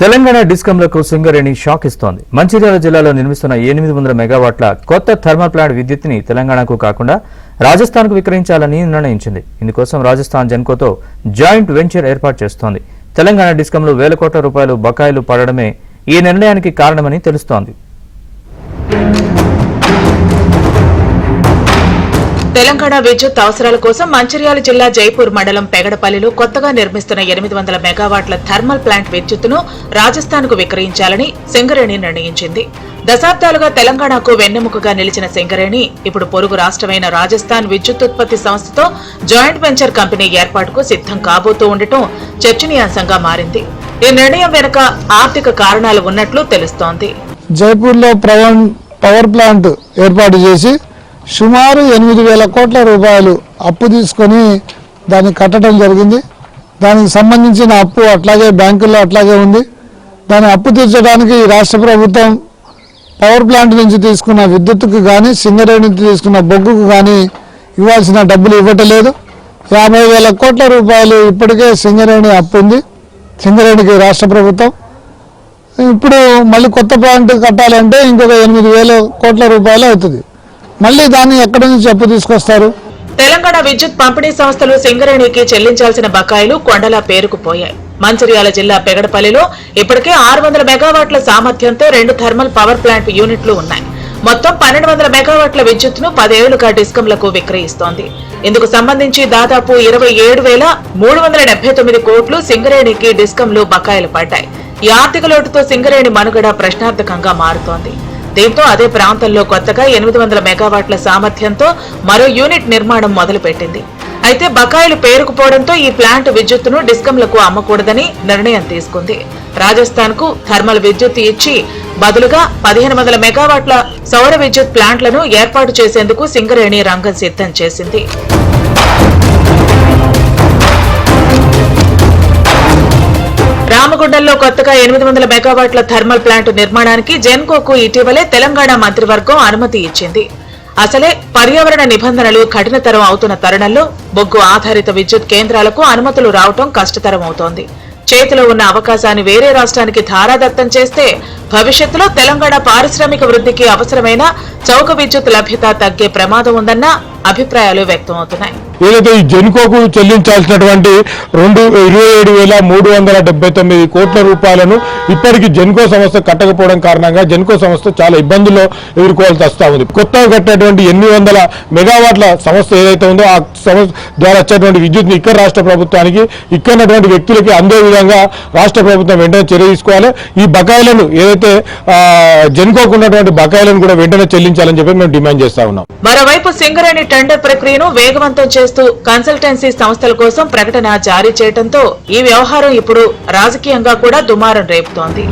Telangana డిస్కంలకు Singareni shock ఇస్తోంది. మంచిర్యాల జిల్లాలో నిర్మిస్తున్న 800 మెగావాట్ల కొత్త థర్మల్ ప్లాంట్ విద్యుత్తుని తెలంగాణకు కాకుండా రాజస్థాన్కు విక్రయించాలని నిర్ణయించింది. ఇందుకోసం రాజస్థాన్ జెన్కోతో జాయింట్ వెంచర్ ఏర్పాటు చేస్తోంది. తెలంగాణ డిస్కంలో వేల కోట్ల రూపాయలు బకాయిలు పడడమే ఈ నిర్ణయానికి కారణమని తెలుస్తోంది. తెలంగాణ విద్యుత్ అవసరాల కోసం మంచిర్యాల జిల్లా జైపూర్ మండలం పెగడపల్లిలో కొత్తగా నిర్మిస్తున్న 800 మెగావాట్ల థర్మల్ ప్లాంట్ విద్యుత్తును రాజస్థాన్కు విక్రయించాలని సింగరేణి నిర్ణయించింది. దశాబ్దాలుగా తెలంగాణకు వెన్నెముకగా నిలిచిన సింగరేణి ఇప్పుడు పొరుగు రాష్ట్రమైన రాజస్థాన్ విద్యుతుత్పత్తి సంస్థతో జాయింట్ వెంచర్ కంపెనీ ఏర్పాటుకు సిద్దం కాబోతూ ఉండటం చర్చనీయాంశంగా మారింది. ఈ నిర్ణయం వెనుక ఆర్థిక కారణాలు ఉన్నట్లు తెలుస్తోంది. జైపూర్లో పవర్ ప్లాంట్ ఏర్పాటు చేసి సుమారు 8,000 కోట్ల రూపాయలు అప్పు తీసుకొని దాన్ని కట్టడం జరిగింది. దానికి సంబంధించిన అప్పు అట్లాగే బ్యాంకుల్లో అట్లాగే ఉంది. దాని అప్పు తీర్చడానికి రాష్ట్ర ప్రభుత్వం పవర్ ప్లాంట్ నుంచి తీసుకున్న విద్యుత్తుకు కానీ సింగరేణి నుంచి తీసుకున్న బొగ్గుకు కానీ ఇవ్వాల్సిన డబ్బులు ఇవ్వటలేదు. 50,000 కోట్ల రూపాయలు ఇప్పటికే సింగరేణి అప్పు ఉంది సింగరేణికి రాష్ట్ర ప్రభుత్వం. ఇప్పుడు మళ్ళీ కొత్త ప్లాంట్ కట్టాలంటే ఇంకొక 8,000 కోట్ల రూపాయలు అవుతుంది. మళ్ళీ దాన్ని ఎక్కడి నుంచి అప్పు తీసుకొస్తారు? తెలంగాణ విద్యుత్ పంపిణీ సంస్థలు సింగరేణికి చెల్లించాల్సిన బకాయిలు కొండలా పేరుకుపోయాయి. మంచిర్యాల జిల్లా పెగడపల్లిలో ఇప్పటికే 600 మెగావాట్ల సామర్థ్యంతో 2 థర్మల్ పవర్ ప్లాంట్ యూనిట్లు ఉన్నాయి. మొత్తం 1200 మెగావాట్ల విద్యుత్తును 10 ఏళ్లుగా డిస్కంలకు విక్రయిస్తోంది. ఇందుకు సంబంధించి దాదాపు 27,379 కోట్లు సింగరేణికి డిస్కంలు బకాయిలు పడ్డాయి. ఈ ఆర్థిక లోటుతో సింగరేణి మనుగడ ప్రశ్నార్థకంగా మారుతోంది. దీంతో అదే ప్రాంతంలో కొత్తగా 800 మెగావాట్ల సామర్థ్యంతో మరో యూనిట్ నిర్మాణం మొదలుపెట్టింది. అయితే బకాయిలు పేరుకుపోవడంతో ఈ ప్లాంట్ విద్యుత్తును డిస్కంలకు అమ్మకూడదని నిర్ణయం తీసుకుంది. రాజస్థాన్ కు థర్మల్ విద్యుత్ ఇచ్చి బదులుగా 1500 మెగావాట్ల సౌర విద్యుత్ ప్లాంట్లను ఏర్పాటు చేసేందుకు సింగరేణి రంగం సిద్దం చేసింది. రామగుండంలో కొత్తగా 800 మెగావాట్ల థర్మల్ ప్లాంట్ నిర్మాణానికి జెన్కోకు ఇటీవలే తెలంగాణ మంత్రివర్గం అనుమతి ఇచ్చింది. అసలే పర్యావరణ నిబంధనలు కఠినతరం అవుతున్న తరుణంలో బొగ్గు ఆధారిత విద్యుత్ కేంద్రాలకు అనుమతులు రావటం కష్టతరం అవుతోంది. చేతిలో ఉన్న అవకాశాన్ని వేరే రాష్ట్రానికి ధారాదత్తం చేస్తే భవిష్యత్తులో తెలంగాణ పారిశ్రామిక వృద్ధికి అవసరమైన చౌక విద్యుత్ లభ్యత తగ్గే ప్రమాదం ఉందన్న అభిప్రాయాలు వ్యక్తమవుతున్నాయి. ఏదైతే ఈ జెన్కోకు చెల్లించాల్సినటువంటి 27,379 కోట్ల రూపాయలను ఇప్పటికీ జెన్కో సంస్థ కట్టకపోవడం కారణంగా జెన్కో సంస్థ చాలా ఇబ్బందుల్లో ఎదుర్కోవాల్సి వస్తూ ఉంది. కొత్తగా కట్టినటువంటి 800 మెగావాట్ల సంస్థ ఏదైతే ఉందో ఆ సంస్థ ద్వారా వచ్చేటువంటి విద్యుత్ని ఇక్కడ రాష్ట్ర ప్రభుత్వానికి ఇక్కడటువంటి వ్యక్తులకి అందే విధంగా రాష్ట్ర ప్రభుత్వం వెంటనే చర్య తీసుకోవాలి. ఈ బకాయిలను ఏదైతే జెన్కోకు ఉన్నటువంటి బకాయిలను కూడా వెంటనే చెల్లించాలని చెప్పి మేము డిమాండ్ చేస్తా ఉన్నాం. మరోవైపు సింగరేణి టెండర్ ప్రక్రియను వేగవంతం చేస్తూ కన్సల్టెన్సీ సంస్థల కోసం ప్రకటన జారీ చేయడంతో ఈ వ్యవహారం ఇప్పుడు రాజకీయంగా కూడా దుమారం రేపుతోంది.